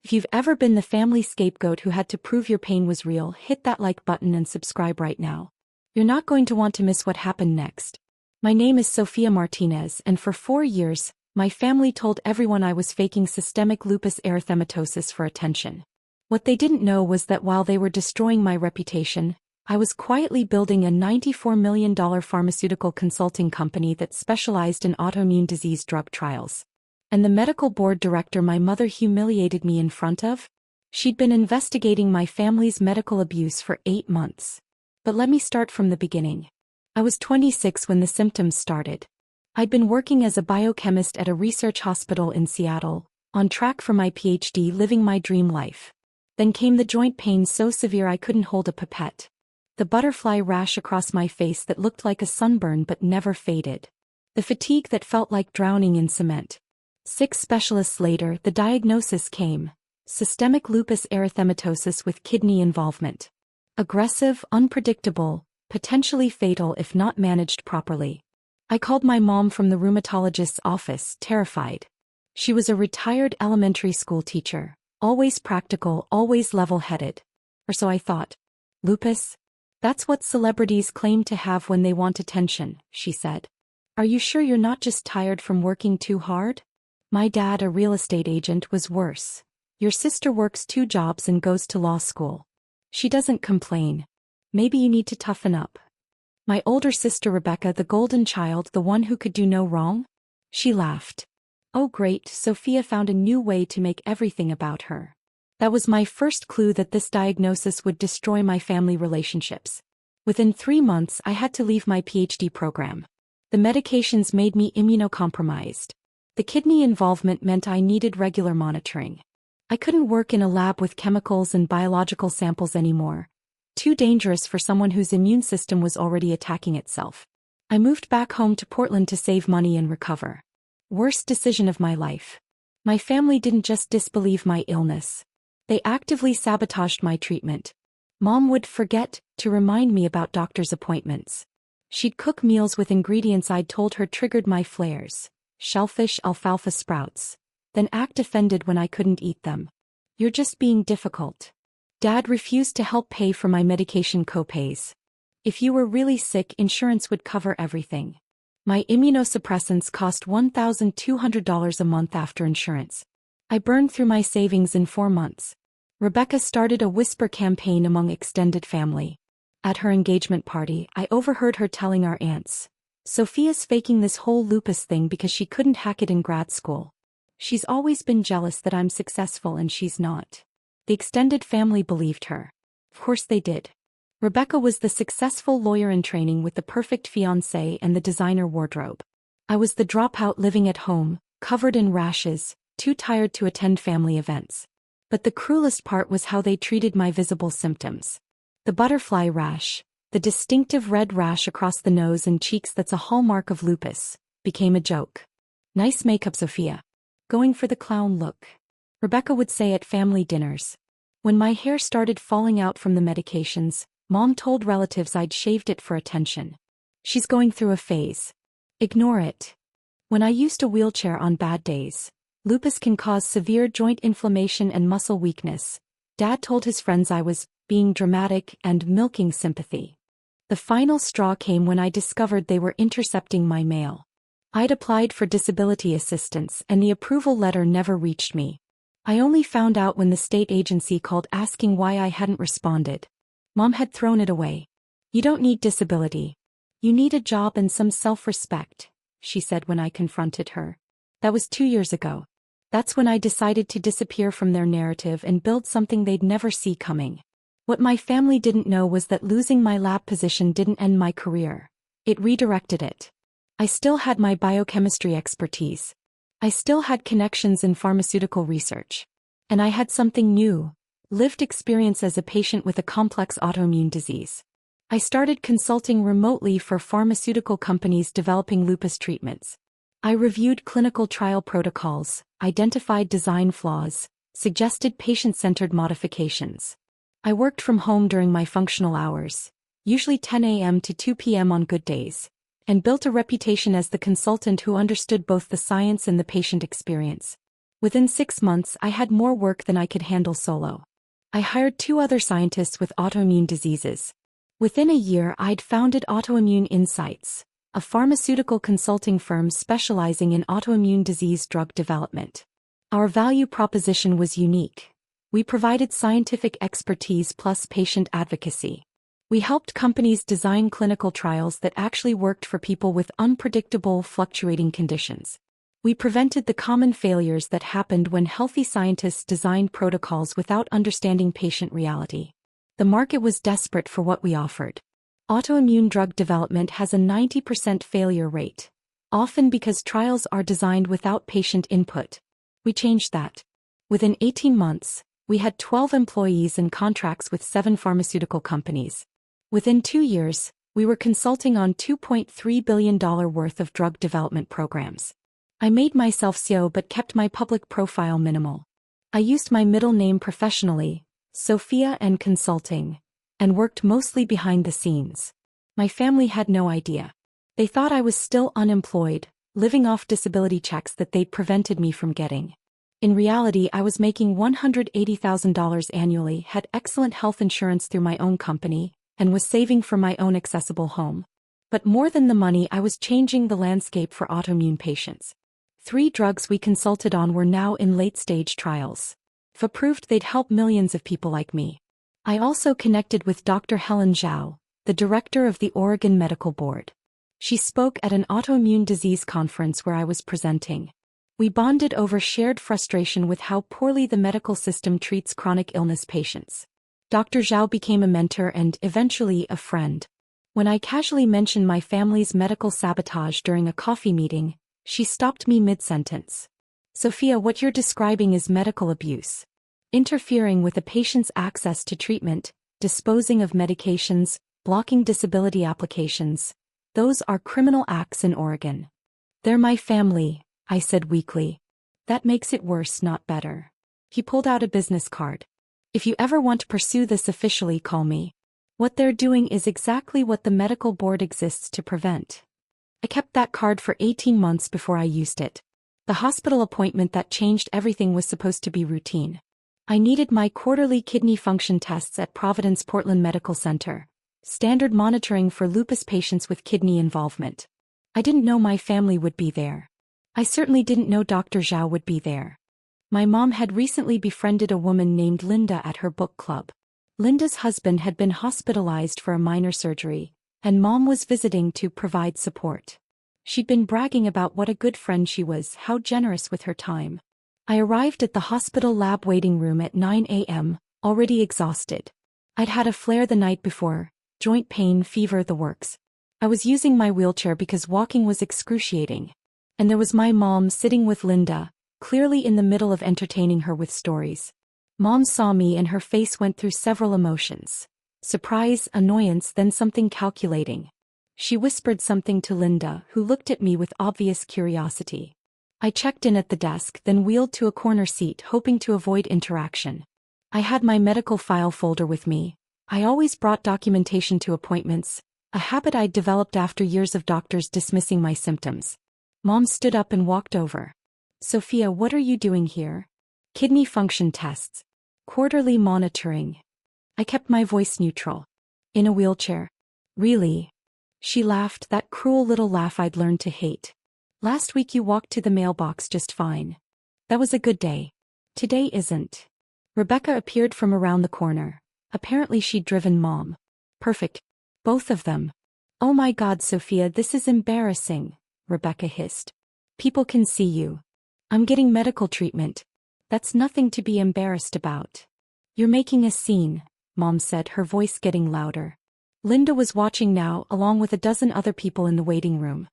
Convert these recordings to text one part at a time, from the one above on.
If you've ever been the family scapegoat who had to prove your pain was real, hit that like button and subscribe right now. You're not going to want to miss what happened next. My name is Sofia Martinez, and for 4 years, my family told everyone I was faking systemic lupus erythematosus for attention. What they didn't know was that while they were destroying my reputation, I was quietly building a $94 million pharmaceutical consulting company that specialized in autoimmune disease drug trials. And the medical board director my mother humiliated me in front of? She'd been investigating my family's medical abuse for 8 months. But let me start from the beginning. I was 26 when the symptoms started. I'd been working as a biochemist at a research hospital in Seattle, on track for my PhD, living my dream life. Then came the joint pain so severe I couldn't hold a pipette. The butterfly rash across my face that looked like a sunburn but never faded. The fatigue that felt like drowning in cement. 6 specialists later, the diagnosis came: systemic lupus erythematosus with kidney involvement. Aggressive, unpredictable, potentially fatal if not managed properly. I called my mom from the rheumatologist's office, terrified. She was a retired elementary school teacher, always practical, always level-headed. Or so I thought. Lupus? That's what celebrities claim to have when they want attention, she said. Are you sure you're not just tired from working too hard? My dad, a real estate agent, was worse. Your sister works 2 jobs and goes to law school. She doesn't complain. Maybe you need to toughen up. My older sister Rebecca, the golden child, the one who could do no wrong? She laughed. Oh great, Sofia found a new way to make everything about her. That was my first clue that this diagnosis would destroy my family relationships. Within 3 months I had to leave my PhD program. The medications made me immunocompromised. The kidney involvement meant I needed regular monitoring. I couldn't work in a lab with chemicals and biological samples anymore. Too dangerous for someone whose immune system was already attacking itself. I moved back home to Portland to save money and recover. Worst decision of my life. My family didn't just disbelieve my illness. They actively sabotaged my treatment. Mom would forget to remind me about doctor's appointments. She'd cook meals with ingredients I'd told her triggered my flares: shellfish, alfalfa sprouts. Then act offended when I couldn't eat them. You're just being difficult. Dad refused to help pay for my medication copays. If you were really sick, insurance would cover everything. My immunosuppressants cost $1,200 a month after insurance. I burned through my savings in 4 months. Rebecca started a whisper campaign among extended family. At her engagement party, I overheard her telling our aunts, Sofia's faking this whole lupus thing because she couldn't hack it in grad school. She's always been jealous that I'm successful and she's not. The extended family believed her. Of course they did. Rebecca was the successful lawyer in training with the perfect fiancé and the designer wardrobe. I was the dropout living at home, covered in rashes, too tired to attend family events. But the cruelest part was how they treated my visible symptoms. The butterfly rash, the distinctive red rash across the nose and cheeks that's a hallmark of lupus, became a joke. Nice makeup, Sofia. Going for the clown look, Rebecca would say at family dinners. When my hair started falling out from the medications, Mom told relatives I'd shaved it for attention. She's going through a phase. Ignore it. When I used a wheelchair on bad days, lupus can cause severe joint inflammation and muscle weakness. Dad told his friends I was being dramatic and milking sympathy. The final straw came when I discovered they were intercepting my mail. I'd applied for disability assistance and the approval letter never reached me. I only found out when the state agency called asking why I hadn't responded. Mom had thrown it away. You don't need disability. You need a job and some self-respect, she said when I confronted her. That was 2 years ago. That's when I decided to disappear from their narrative and build something they'd never see coming. What my family didn't know was that losing my lab position didn't end my career. It redirected it. I still had my biochemistry expertise. I still had connections in pharmaceutical research. And I had something new: lived experience as a patient with a complex autoimmune disease. I started consulting remotely for pharmaceutical companies developing lupus treatments. I reviewed clinical trial protocols, identified design flaws, suggested patient-centered modifications. I worked from home during my functional hours, usually 10 a.m. to 2 p.m. on good days, and built a reputation as the consultant who understood both the science and the patient experience. Within 6 months, I had more work than I could handle solo. I hired 2 other scientists with autoimmune diseases. Within a year, I'd founded Autoimmune Insights, a pharmaceutical consulting firm specializing in autoimmune disease drug development. Our value proposition was unique. We provided scientific expertise plus patient advocacy. We helped companies design clinical trials that actually worked for people with unpredictable, fluctuating conditions. We prevented the common failures that happened when healthy scientists designed protocols without understanding patient reality. The market was desperate for what we offered. Autoimmune drug development has a 90% failure rate, often because trials are designed without patient input. We changed that. Within 18 months, we had 12 employees and contracts with 7 pharmaceutical companies. Within 2 years, we were consulting on $2.3 billion worth of drug development programs. I made myself CEO but kept my public profile minimal. I used my middle name professionally, Sophia N Consulting, and worked mostly behind the scenes. My family had no idea. They thought I was still unemployed, living off disability checks that they'd prevented me from getting. In reality, I was making $180,000 annually, had excellent health insurance through my own company, and was saving for my own accessible home. But more than the money, I was changing the landscape for autoimmune patients. 3 drugs we consulted on were now in late-stage trials. If approved, they'd help millions of people like me. I also connected with Dr. Helen Zhao, the director of the Oregon Medical Board. She spoke at an autoimmune disease conference where I was presenting. We bonded over shared frustration with how poorly the medical system treats chronic illness patients. Dr. Zhao became a mentor and, eventually, a friend. When I casually mentioned my family's medical sabotage during a coffee meeting, she stopped me mid-sentence. Sophia, what you're describing is medical abuse. Interfering with a patient's access to treatment, disposing of medications, blocking disability applications. Those are criminal acts in Oregon. They're my family, I said weakly. That makes it worse, not better. He pulled out a business card. If you ever want to pursue this officially, call me. What they're doing is exactly what the medical board exists to prevent. I kept that card for 18 months before I used it. The hospital appointment that changed everything was supposed to be routine. I needed my quarterly kidney function tests at Providence Portland Medical Center, standard monitoring for lupus patients with kidney involvement. I didn't know my family would be there. I certainly didn't know Dr. Zhao would be there. My mom had recently befriended a woman named Linda at her book club. Linda's husband had been hospitalized for a minor surgery, and Mom was visiting to provide support. She'd been bragging about what a good friend she was, how generous with her time. I arrived at the hospital lab waiting room at 9 a.m., already exhausted. I'd had a flare the night before, joint pain, fever, the works. I was using my wheelchair because walking was excruciating. And there was my mom sitting with Linda, clearly in the middle of entertaining her with stories. Mom saw me and her face went through several emotions. Surprise, annoyance, then something calculating. She whispered something to Linda, who looked at me with obvious curiosity. I checked in at the desk, then wheeled to a corner seat, hoping to avoid interaction. I had my medical file folder with me. I always brought documentation to appointments, a habit I'd developed after years of doctors dismissing my symptoms. Mom stood up and walked over. Sophia, what are you doing here? Kidney function tests. Quarterly monitoring. I kept my voice neutral. In a wheelchair. Really? She laughed, that cruel little laugh I'd learned to hate. Last week you walked to the mailbox just fine. That was a good day. Today isn't. Rebecca appeared from around the corner. Apparently she'd driven Mom. Perfect. Both of them. Oh my God, Sophia, this is embarrassing, Rebecca hissed. People can see you. I'm getting medical treatment. That's nothing to be embarrassed about. You're making a scene, Mom said, her voice getting louder. Linda was watching now, along with a dozen other people in the waiting room.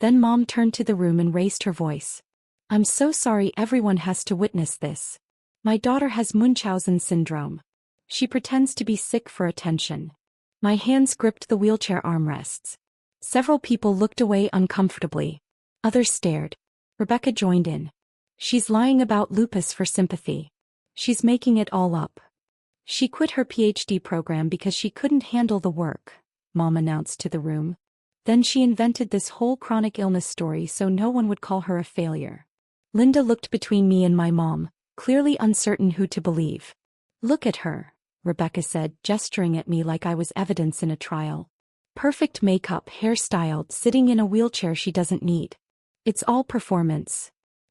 Then Mom turned to the room and raised her voice. I'm so sorry everyone has to witness this. My daughter has Munchausen syndrome. She pretends to be sick for attention. My hands gripped the wheelchair armrests. Several people looked away uncomfortably. Others stared. Rebecca joined in. She's lying about lupus for sympathy. She's making it all up. She quit her PhD program because she couldn't handle the work, Mom announced to the room. Then she invented this whole chronic illness story so no one would call her a failure. Linda looked between me and my mom, clearly uncertain who to believe. Look at her, Rebecca said, gesturing at me like I was evidence in a trial. Perfect makeup, hairstyled, sitting in a wheelchair she doesn't need. It's all performance.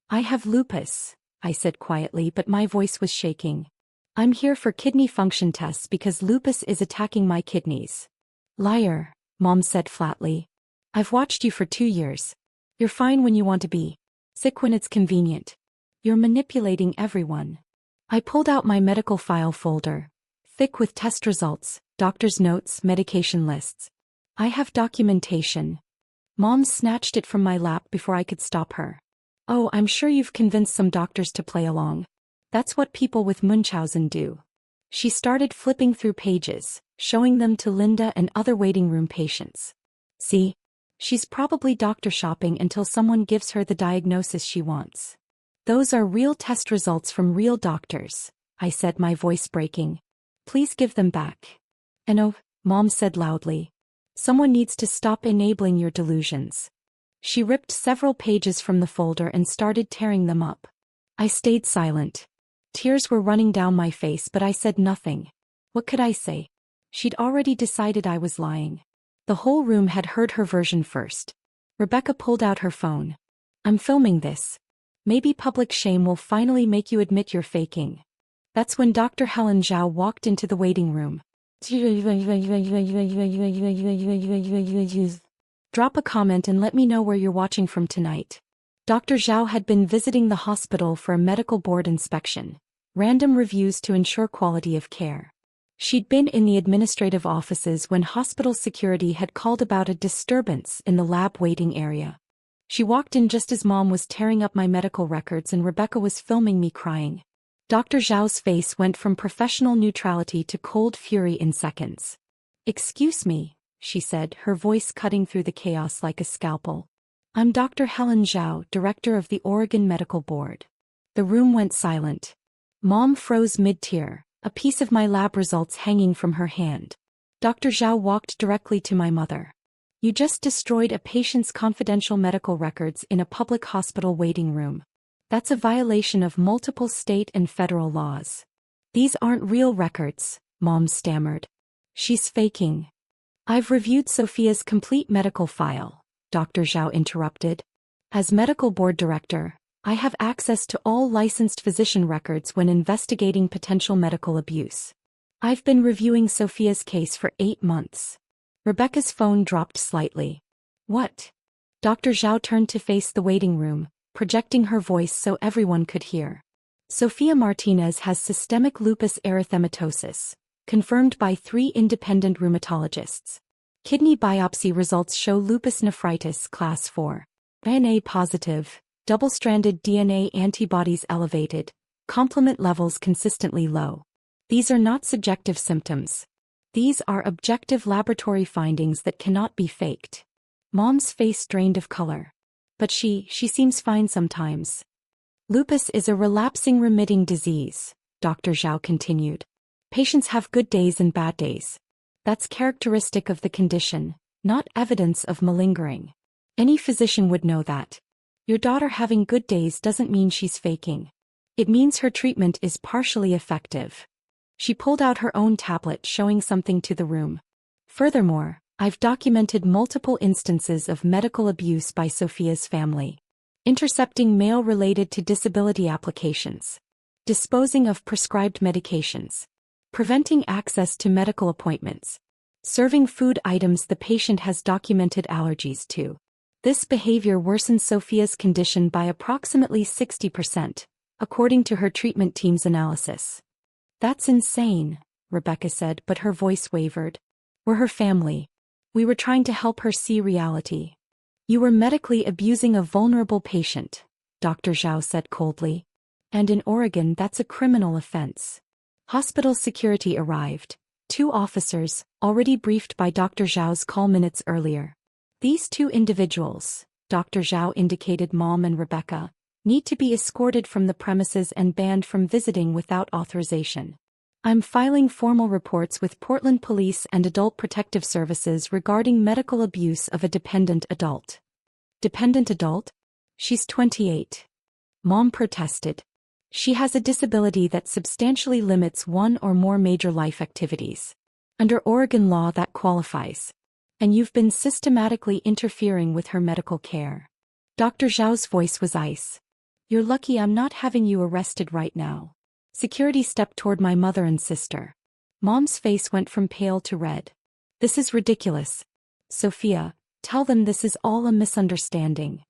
I have lupus, I said quietly, but my voice was shaking. I'm here for kidney function tests because lupus is attacking my kidneys. Liar, Mom said flatly. I've watched you for 2 years. You're fine when you want to be. Sick when it's convenient. You're manipulating everyone. I pulled out my medical file folder, thick with test results, doctor's notes, medication lists. I have documentation. Mom snatched it from my lap before I could stop her. Oh, I'm sure you've convinced some doctors to play along. That's what people with Munchausen do. She started flipping through pages, showing them to Linda and other waiting room patients. See? She's probably doctor shopping until someone gives her the diagnosis she wants. Those are real test results from real doctors, I said, my voice breaking. Please give them back. And oh, Mom said loudly. Someone needs to stop enabling your delusions. She ripped several pages from the folder and started tearing them up. I stayed silent. Tears were running down my face, but I said nothing. What could I say? She'd already decided I was lying. The whole room had heard her version first. Rebecca pulled out her phone. I'm filming this. Maybe public shame will finally make you admit you're faking. That's when Dr. Helen Zhao walked into the waiting room. Drop a comment and let me know where you're watching from tonight. Dr. Zhao had been visiting the hospital for a medical board inspection, random reviews to ensure quality of care. She'd been in the administrative offices when hospital security had called about a disturbance in the lab waiting area. She walked in just as Mom was tearing up my medical records and Rebecca was filming me crying. Dr. Zhao's face went from professional neutrality to cold fury in seconds. Excuse me, she said, her voice cutting through the chaos like a scalpel. I'm Dr. Helen Zhao, director of the Oregon Medical Board. The room went silent. Mom froze mid-tear, a piece of my lab results hanging from her hand. Dr. Zhao walked directly to my mother. You just destroyed a patient's confidential medical records in a public hospital waiting room. That's a violation of multiple state and federal laws. These aren't real records, Mom stammered. She's faking. I've reviewed Sophia's complete medical file, Dr. Zhao interrupted. As medical board director, I have access to all licensed physician records when investigating potential medical abuse. I've been reviewing Sophia's case for 8 months. Rebecca's phone dropped slightly. What? Dr. Zhao turned to face the waiting room, projecting her voice so everyone could hear. Sophia Martinez has systemic lupus erythematosus, confirmed by 3 independent rheumatologists. Kidney biopsy results show lupus nephritis class 4. RNA positive, double-stranded DNA antibodies elevated, complement levels consistently low. These are not subjective symptoms. These are objective laboratory findings that cannot be faked. Mom's face drained of color. But she seems fine sometimes. Lupus is a relapsing remitting disease, Dr. Zhao continued. Patients have good days and bad days. That's characteristic of the condition, not evidence of malingering. Any physician would know that. Your daughter having good days doesn't mean she's faking. It means her treatment is partially effective. She pulled out her own tablet showing something to the room. Furthermore, I've documented multiple instances of medical abuse by Sophia's family. Intercepting mail related to disability applications. Disposing of prescribed medications. Preventing access to medical appointments. Serving food items the patient has documented allergies to. This behavior worsens Sophia's condition by approximately 60%, according to her treatment team's analysis. That's insane, Rebecca said, but her voice wavered. We're her family. We were trying to help her see reality. You were medically abusing a vulnerable patient, Dr. Zhao said coldly. And in Oregon, that's a criminal offense. Hospital security arrived. 2 officers, already briefed by Dr. Zhao's call minutes earlier. These 2 individuals, Dr. Zhao indicated Mom and Rebecca, need to be escorted from the premises and banned from visiting without authorization. I'm filing formal reports with Portland Police and Adult Protective Services regarding medical abuse of a dependent adult. Dependent adult? She's 28. Mom protested. She has a disability that substantially limits one or more major life activities. Under Oregon law that qualifies. And you've been systematically interfering with her medical care. Dr. Zhao's voice was ice. You're lucky I'm not having you arrested right now. Security stepped toward my mother and sister. Mom's face went from pale to red. This is ridiculous. Sophia, tell them this is all a misunderstanding.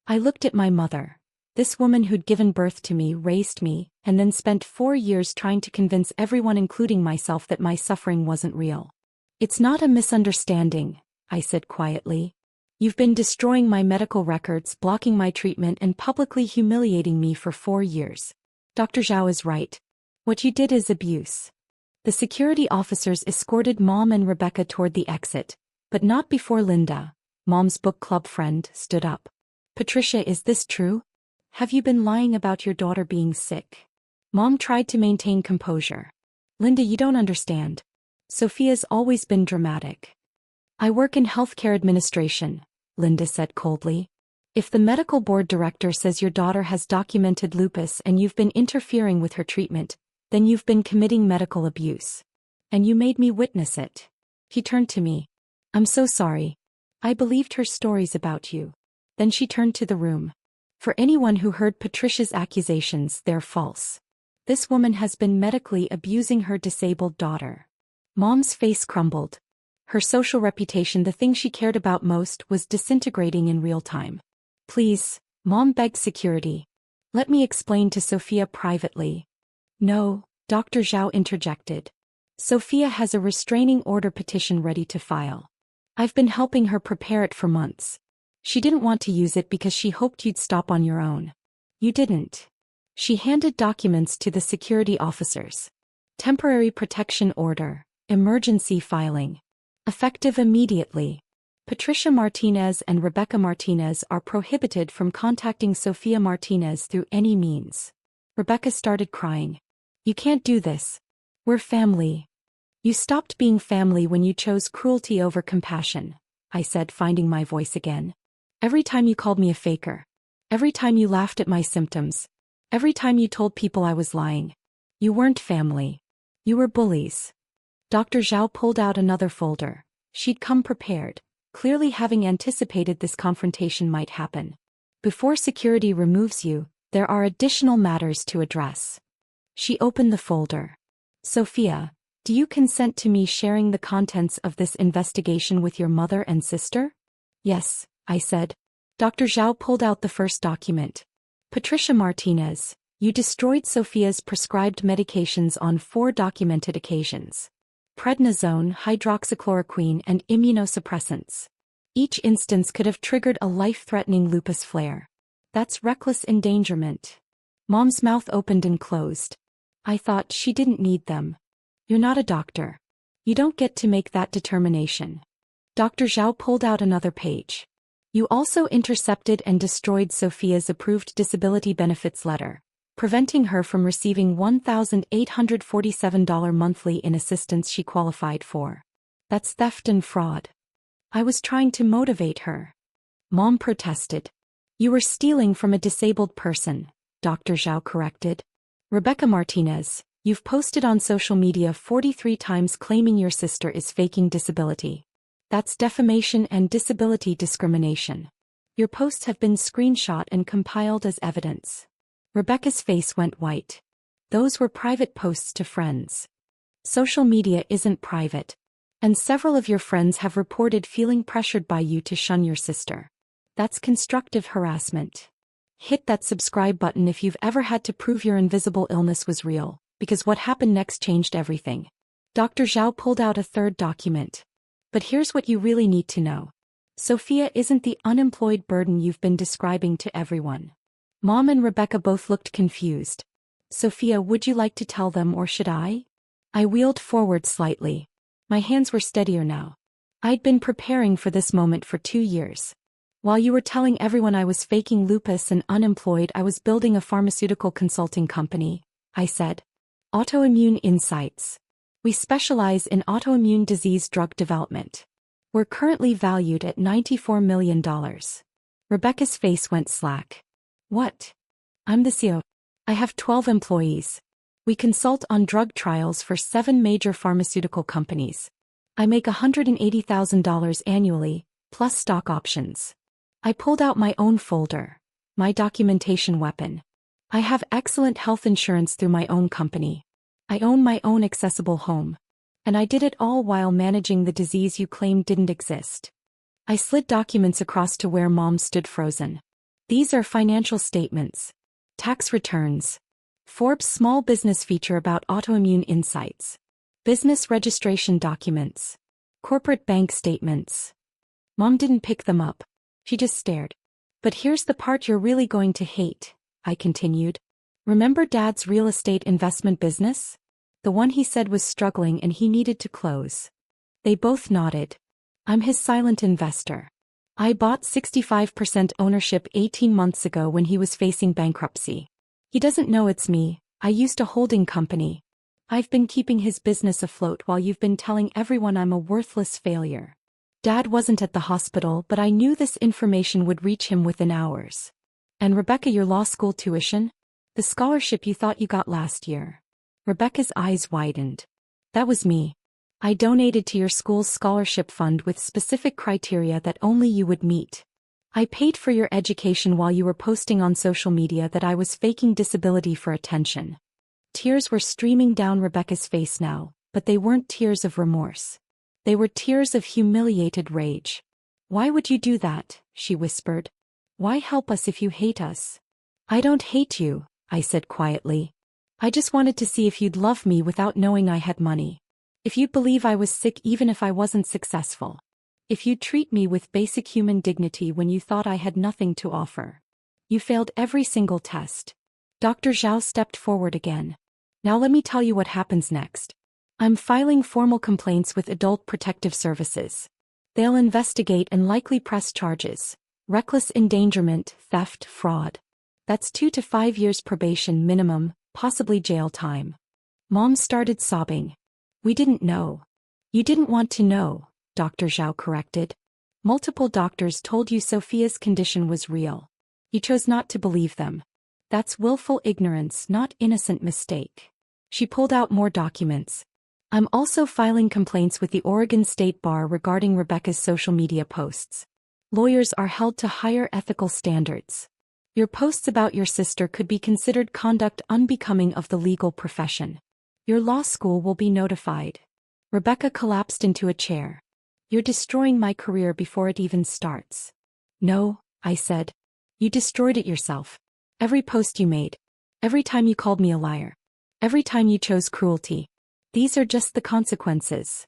I looked at my mother. This woman who'd given birth to me, raised me, and then spent 4 years trying to convince everyone including myself that my suffering wasn't real. It's not a misunderstanding, I said quietly. You've been destroying my medical records, blocking my treatment, and publicly humiliating me for 4 years. Dr. Zhao is right. What you did is abuse. The security officers escorted Mom and Rebecca toward the exit, but not before Linda, Mom's book club friend, stood up. Patricia, is this true? Have you been lying about your daughter being sick? Mom tried to maintain composure. Linda, you don't understand. Sophia's always been dramatic. I work in healthcare administration, Linda said coldly. If the medical board director says your daughter has documented lupus and you've been interfering with her treatment, then you've been committing medical abuse. And you made me witness it. He turned to me. I'm so sorry. I believed her stories about you. Then she turned to the room. For anyone who heard Patricia's accusations, they're false. This woman has been medically abusing her disabled daughter. Mom's face crumbled. Her social reputation, the thing she cared about most, was disintegrating in real time. Please, Mom begged security. Let me explain to Sophia privately. No, Dr. Zhao interjected. Sophia has a restraining order petition ready to file. I've been helping her prepare it for months. She didn't want to use it because she hoped you'd stop on your own. You didn't. She handed documents to the security officers. Temporary protection order, emergency filing. Effective immediately. Patricia Martinez and Rebecca Martinez are prohibited from contacting Sophia Martinez through any means. Rebecca started crying. You can't do this. We're family. You stopped being family when you chose cruelty over compassion, I said, finding my voice again. Every time you called me a faker. Every time you laughed at my symptoms. Every time you told people I was lying. You weren't family. You were bullies. Dr. Zhao pulled out another folder. She'd come prepared, clearly having anticipated this confrontation might happen. Before security removes you, there are additional matters to address. She opened the folder. Sophia, do you consent to me sharing the contents of this investigation with your mother and sister? Yes, I said. Dr. Zhao pulled out the first document. Patricia Martinez, you destroyed Sophia's prescribed medications on 4 documented occasions. Prednisone, hydroxychloroquine, and immunosuppressants. Each instance could have triggered a life-threatening lupus flare. That's reckless endangerment. Mom's mouth opened and closed. I thought she didn't need them. You're not a doctor. You don't get to make that determination. Dr. Zhao pulled out another page. You also intercepted and destroyed Sophia's approved disability benefits letter, preventing her from receiving $1,847 monthly in assistance she qualified for. That's theft and fraud. I was trying to motivate her. Mom protested. You were stealing from a disabled person, Dr. Zhao corrected. Rebecca Martinez, you've posted on social media 43 times claiming your sister is faking disability. That's defamation and disability discrimination. Your posts have been screenshot and compiled as evidence. Rebecca's face went white. Those were private posts to friends. Social media isn't private. And several of your friends have reported feeling pressured by you to shun your sister. That's constructive harassment. Hit that subscribe button if you've ever had to prove your invisible illness was real, because what happened next changed everything. Dr. Zhao pulled out a third document. But here's what you really need to know. Sophia isn't the unemployed burden you've been describing to everyone. Mom and Rebecca both looked confused. Sophia, would you like to tell them or should I? I wheeled forward slightly. My hands were steadier now. I'd been preparing for this moment for 2 years. While you were telling everyone I was faking lupus and unemployed, I was building a pharmaceutical consulting company, I said. Autoimmune Insights. We specialize in autoimmune disease drug development. We're currently valued at $94 million. Rebecca's face went slack. What? I'm the CEO. I have 12 employees. We consult on drug trials for 7 major pharmaceutical companies. I make $180,000 annually, plus stock options. I pulled out my own folder, my documentation weapon. I have excellent health insurance through my own company. I own my own accessible home. And I did it all while managing the disease you claimed didn't exist. I slid documents across to where Mom stood frozen. These are financial statements, tax returns, Forbes small business feature about autoimmune insights, business registration documents, corporate bank statements. Mom didn't pick them up. She just stared. But here's the part you're really going to hate, I continued. Remember Dad's real estate investment business? The one he said was struggling and he needed to close. They both nodded. I'm his silent investor. I bought 65% ownership 18 months ago when he was facing bankruptcy. He doesn't know it's me. I used a holding company. I've been keeping his business afloat while you've been telling everyone I'm a worthless failure. Dad wasn't at the hospital, but I knew this information would reach him within hours. And Rebecca, your law school tuition? The scholarship you thought you got last year. Rebecca's eyes widened. That was me. I donated to your school's scholarship fund with specific criteria that only you would meet. I paid for your education while you were posting on social media that I was faking disability for attention. Tears were streaming down Rebecca's face now, but they weren't tears of remorse. They were tears of humiliated rage. Why would you do that? She whispered. Why help us if you hate us? I don't hate you, I said quietly. I just wanted to see if you'd love me without knowing I had money. If you'd believe I was sick even if I wasn't successful. If you'd treat me with basic human dignity when you thought I had nothing to offer. You failed every single test. Dr. Zhao stepped forward again. Now let me tell you what happens next. I'm filing formal complaints with Adult Protective Services. They'll investigate and likely press charges. Reckless endangerment, theft, fraud. That's 2 to 5 years probation minimum, possibly jail time. Mom started sobbing. We didn't know. You didn't want to know, Dr. Zhao corrected. Multiple doctors told you Sophia's condition was real. You chose not to believe them. That's willful ignorance, not innocent mistake. She pulled out more documents. I'm also filing complaints with the Oregon State Bar regarding Rebecca's social media posts. Lawyers are held to higher ethical standards. Your posts about your sister could be considered conduct unbecoming of the legal profession. Your law school will be notified. Rebecca collapsed into a chair. You're destroying my career before it even starts. No, I said. You destroyed it yourself. Every post you made. Every time you called me a liar. Every time you chose cruelty. These are just the consequences.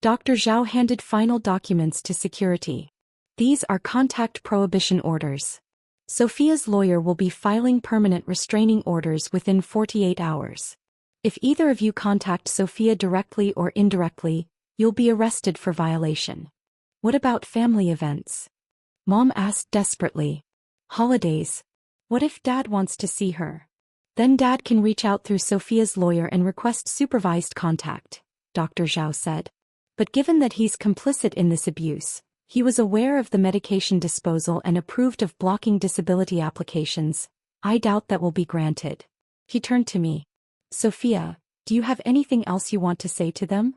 Dr. Zhao handed final documents to security. These are contact prohibition orders. Sophia's lawyer will be filing permanent restraining orders within 48 hours. If either of you contact Sophia directly or indirectly, you'll be arrested for violation. What about family events? Mom asked desperately. Holidays. What if Dad wants to see her? Then Dad can reach out through Sophia's lawyer and request supervised contact, Dr. Zhao said. But given that he's complicit in this abuse, he was aware of the medication disposal and approved of blocking disability applications. I doubt that will be granted. He turned to me. Sophia, do you have anything else you want to say to them?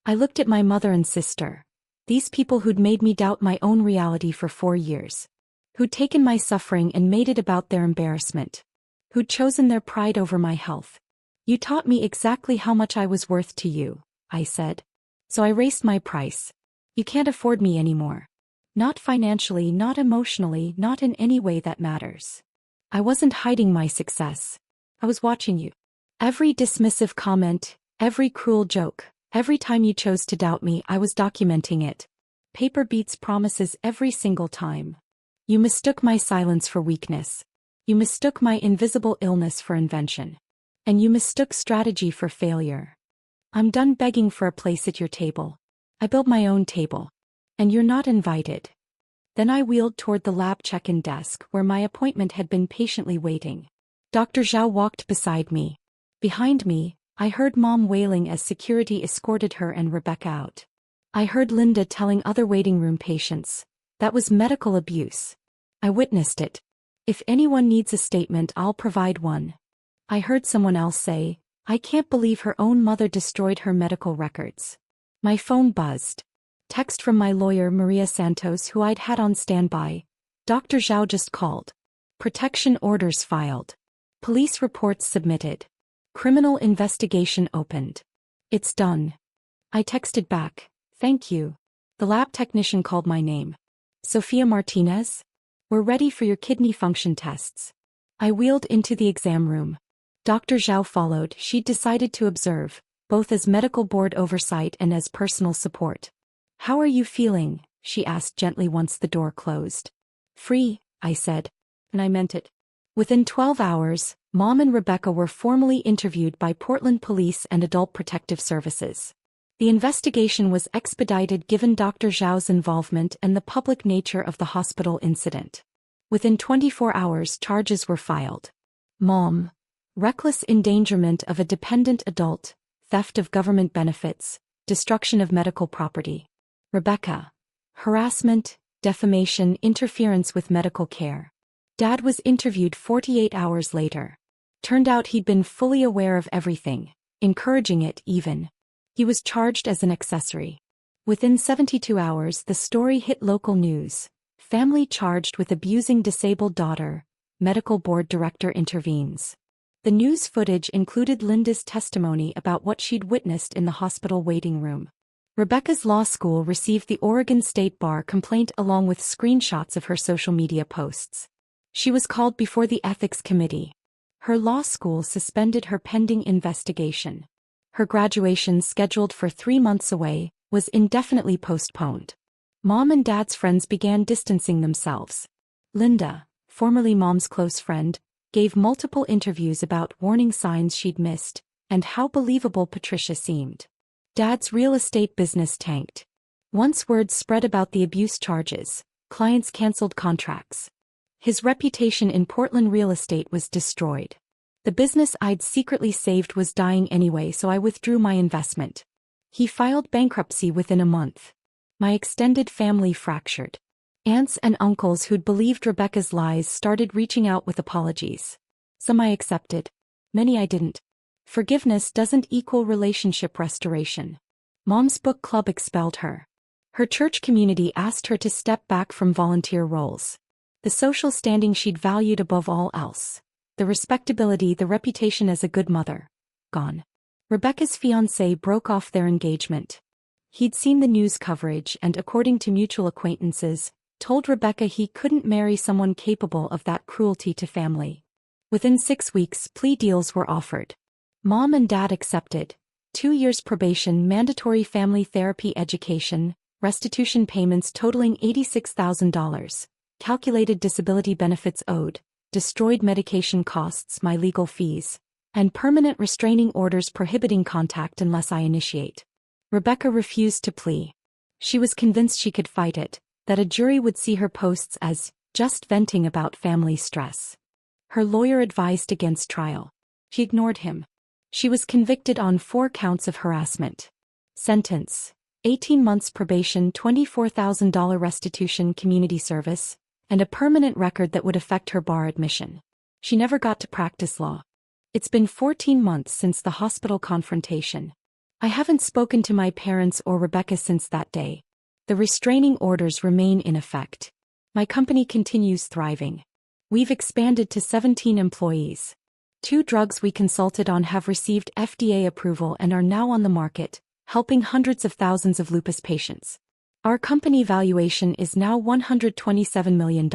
I looked at my mother and sister. These people who'd made me doubt my own reality for 4 years. Who'd taken my suffering and made it about their embarrassment. Who'd chosen their pride over my health. You taught me exactly how much I was worth to you, I said. So I raised my price. You can't afford me anymore. Not financially, not emotionally, not in any way that matters. I wasn't hiding my success. I was watching you. Every dismissive comment, every cruel joke, every time you chose to doubt me, I was documenting it. Paper beats promises every single time. You mistook my silence for weakness. You mistook my invisible illness for invention. And you mistook strategy for failure. I'm done begging for a place at your table. I built my own table. And you're not invited. Then I wheeled toward the lab check-in desk where my appointment had been patiently waiting. Dr. Zhao walked beside me. Behind me, I heard Mom wailing as security escorted her and Rebecca out. I heard Linda telling other waiting room patients. That was medical abuse. I witnessed it. If anyone needs a statement, I'll provide one. I heard someone else say, I can't believe her own mother destroyed her medical records. My phone buzzed. Text from my lawyer Maria Santos, who I'd had on standby. Dr. Zhao just called. Protection orders filed. Police reports submitted. Criminal investigation opened. It's done. I texted back, thank you. The lab technician called my name. Sofia Martinez? We're ready for your kidney function tests. I wheeled into the exam room. Dr. Zhao followed. She'd decided to observe, both as medical board oversight and as personal support. How are you feeling? She asked gently once the door closed. Free, I said. And I meant it. Within 12 hours, Mom and Rebecca were formally interviewed by Portland Police and Adult Protective Services. The investigation was expedited given Dr. Zhao's involvement and the public nature of the hospital incident. Within 24 hours, charges were filed. Mom: reckless endangerment of a dependent adult, theft of government benefits, destruction of medical property. Rebecca: harassment, defamation, interference with medical care. Dad was interviewed 48 hours later. Turned out he'd been fully aware of everything, encouraging it even. He was charged as an accessory. Within 72 hours, the story hit local news. Family charged with abusing disabled daughter. Medical board director intervenes. The news footage included Linda's testimony about what she'd witnessed in the hospital waiting room. Rebecca's law school received the Oregon State Bar complaint along with screenshots of her social media posts. She was called before the ethics committee. Her law school suspended her pending investigation. Her graduation, scheduled for 3 months away, was indefinitely postponed. Mom and Dad's friends began distancing themselves. Linda, formerly Mom's close friend, gave multiple interviews about warning signs she'd missed, and how believable Patricia seemed. Dad's real estate business tanked. Once word spread about the abuse charges, clients canceled contracts. His reputation in Portland real estate was destroyed. The business I'd secretly saved was dying anyway, so I withdrew my investment. He filed bankruptcy within a month. My extended family fractured. Aunts and uncles who'd believed Rebecca's lies started reaching out with apologies. Some I accepted. Many I didn't. Forgiveness doesn't equal relationship restoration. Mom's book club expelled her. Her church community asked her to step back from volunteer roles. The social standing she'd valued above all else. The respectability, the reputation as a good mother. Gone. Rebecca's fiancé broke off their engagement. He'd seen the news coverage and, according to mutual acquaintances, told Rebecca he couldn't marry someone capable of that cruelty to family. Within 6 weeks, plea deals were offered. Mom and Dad accepted. 2 years probation, mandatory family therapy education, restitution payments totaling $86,000. Calculated disability benefits owed, destroyed medication costs, my legal fees, and permanent restraining orders prohibiting contact unless I initiate. Rebecca refused to plea. She was convinced she could fight it, that a jury would see her posts as just venting about family stress. Her lawyer advised against trial. She ignored him. She was convicted on 4 counts of harassment. Sentence: 18 months probation, $24,000 restitution, community service, and a permanent record that would affect her bar admission. She never got to practice law. It's been 14 months since the hospital confrontation. I haven't spoken to my parents or Rebecca since that day. The restraining orders remain in effect. My company continues thriving. We've expanded to 17 employees. 2 drugs we consulted on have received FDA approval and are now on the market, helping hundreds of thousands of lupus patients. Our company valuation is now $127 million.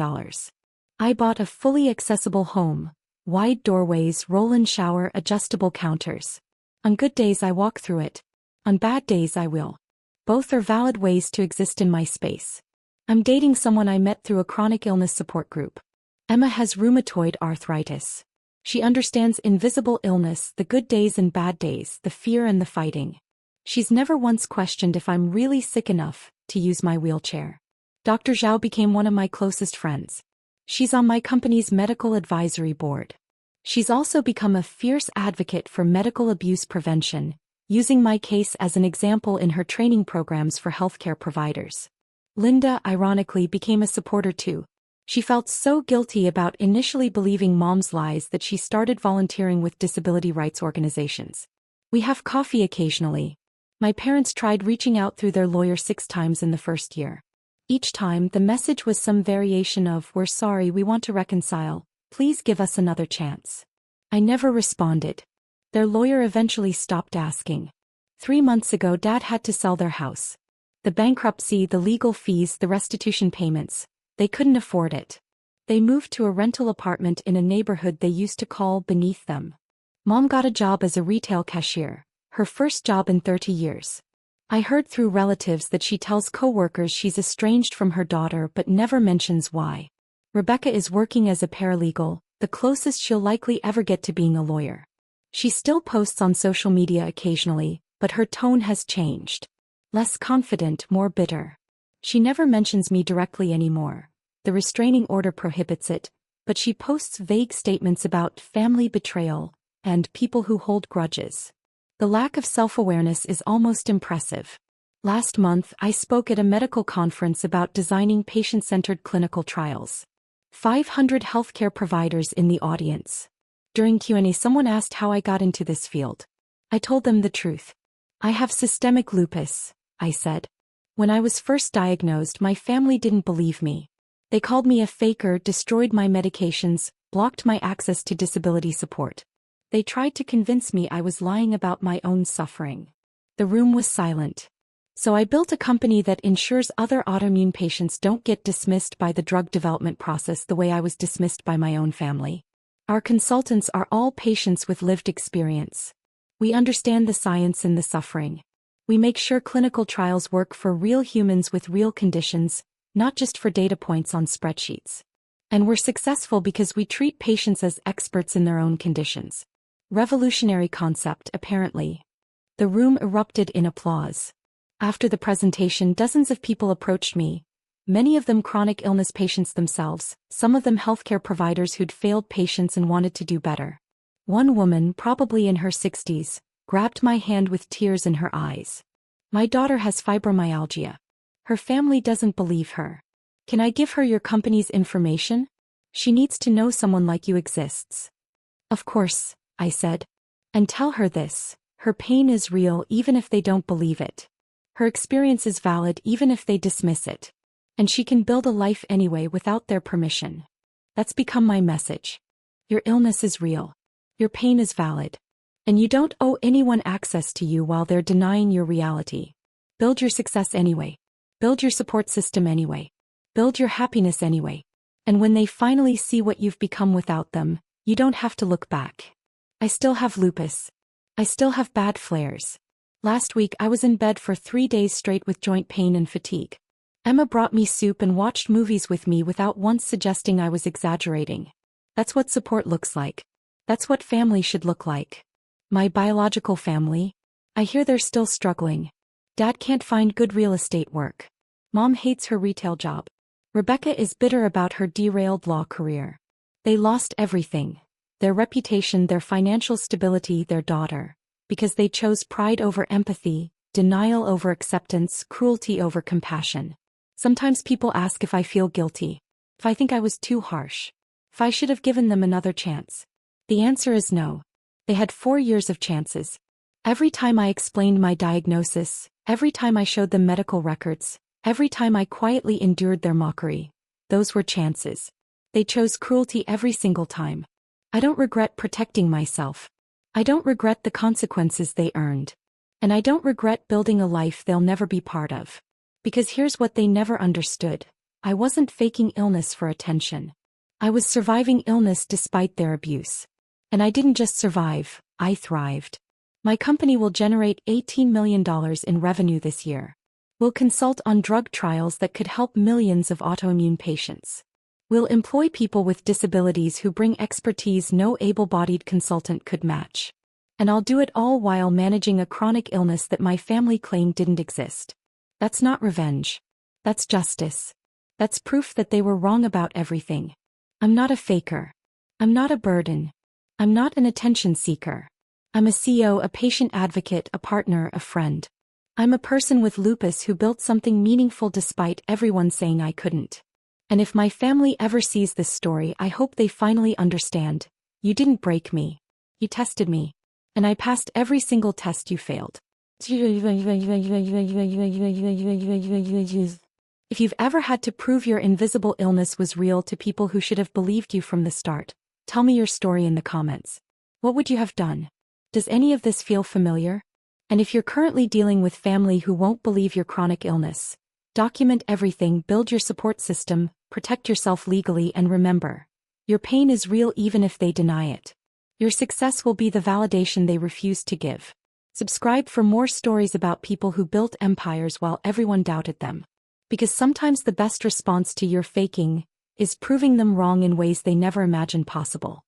I bought a fully accessible home, wide doorways, roll-in shower, adjustable counters. On good days I walk through it. On bad days I will. Both are valid ways to exist in my space. I'm dating someone I met through a chronic illness support group. Emma has rheumatoid arthritis. She understands invisible illness, the good days and bad days, the fear and the fighting. She's never once questioned if I'm really sick enough to use my wheelchair. Dr. Zhao became one of my closest friends. She's on my company's medical advisory board. She's also become a fierce advocate for medical abuse prevention, using my case as an example in her training programs for healthcare providers. Linda, ironically, became a supporter too. She felt so guilty about initially believing Mom's lies that she started volunteering with disability rights organizations. We have coffee occasionally. My parents tried reaching out through their lawyer 6 times in the first year. Each time, the message was some variation of, "We're sorry, we want to reconcile. Please give us another chance." I never responded. Their lawyer eventually stopped asking. 3 months ago, Dad had to sell their house. The bankruptcy, the legal fees, the restitution payments. They couldn't afford it. They moved to a rental apartment in a neighborhood they used to call beneath them. Mom got a job as a retail cashier, her first job in 30 years. I heard through relatives that she tells coworkers she's estranged from her daughter but never mentions why. Rebecca is working as a paralegal, the closest she'll likely ever get to being a lawyer. She still posts on social media occasionally, but her tone has changed. Less confident, more bitter. She never mentions me directly anymore. The restraining order prohibits it, but she posts vague statements about family betrayal and people who hold grudges. The lack of self-awareness is almost impressive. Last month, I spoke at a medical conference about designing patient-centered clinical trials. 500 healthcare providers in the audience. During Q&A, someone asked how I got into this field. I told them the truth. I have systemic lupus, I said. When I was first diagnosed, my family didn't believe me. They called me a faker, destroyed my medications, blocked my access to disability support. They tried to convince me I was lying about my own suffering. The room was silent. So I built a company that ensures other autoimmune patients don't get dismissed by the drug development process the way I was dismissed by my own family. Our consultants are all patients with lived experience. We understand the science and the suffering. We make sure clinical trials work for real humans with real conditions, not just for data points on spreadsheets. And we're successful because we treat patients as experts in their own conditions. Revolutionary concept, apparently. The room erupted in applause. After the presentation, dozens of people approached me, many of them chronic illness patients themselves, some of them healthcare providers who'd failed patients and wanted to do better. One woman, probably in her 60s, grabbed my hand with tears in her eyes. "My daughter has fibromyalgia. Her family doesn't believe her. Can I give her your company's information? She needs to know someone like you exists." "Of course," I said. "And tell her this, her pain is real even if they don't believe it. Her experience is valid even if they dismiss it. And she can build a life anyway without their permission." That's become my message. Your illness is real. Your pain is valid. And you don't owe anyone access to you while they're denying your reality. Build your success anyway. Build your support system anyway. Build your happiness anyway. And when they finally see what you've become without them, you don't have to look back. I still have lupus. I still have bad flares. Last week I was in bed for 3 days straight with joint pain and fatigue. Emma brought me soup and watched movies with me without once suggesting I was exaggerating. That's what support looks like. That's what family should look like. My biological family? I hear they're still struggling. Dad can't find good real estate work. Mom hates her retail job. Rebecca is bitter about her derailed law career. They lost everything. Their reputation, their financial stability, their daughter. Because they chose pride over empathy, denial over acceptance, cruelty over compassion. Sometimes people ask if I feel guilty. If I think I was too harsh. If I should have given them another chance. The answer is no. They had 4 years of chances. Every time I explained my diagnosis, every time I showed them medical records, every time I quietly endured their mockery, those were chances. They chose cruelty every single time. I don't regret protecting myself. I don't regret the consequences they earned. And I don't regret building a life they'll never be part of. Because here's what they never understood. I wasn't faking illness for attention. I was surviving illness despite their abuse. And I didn't just survive, I thrived. My company will generate $18 million in revenue this year. We'll consult on drug trials that could help millions of autoimmune patients. We'll employ people with disabilities who bring expertise no able-bodied consultant could match. And I'll do it all while managing a chronic illness that my family claimed didn't exist. That's not revenge. That's justice. That's proof that they were wrong about everything. I'm not a faker. I'm not a burden. I'm not an attention seeker. I'm a CEO, a patient advocate, a partner, a friend. I'm a person with lupus who built something meaningful despite everyone saying I couldn't. And if my family ever sees this story, I hope they finally understand. You didn't break me. You tested me. And I passed every single test you failed. If you've ever had to prove your invisible illness was real to people who should have believed you from the start, tell me your story in the comments. What would you have done? Does any of this feel familiar? And if you're currently dealing with family who won't believe your chronic illness, document everything, build your support system, protect yourself legally, and remember, your pain is real even if they deny it. Your success will be the validation they refuse to give. Subscribe for more stories about people who built empires while everyone doubted them. Because sometimes the best response to your faking is proving them wrong in ways they never imagined possible.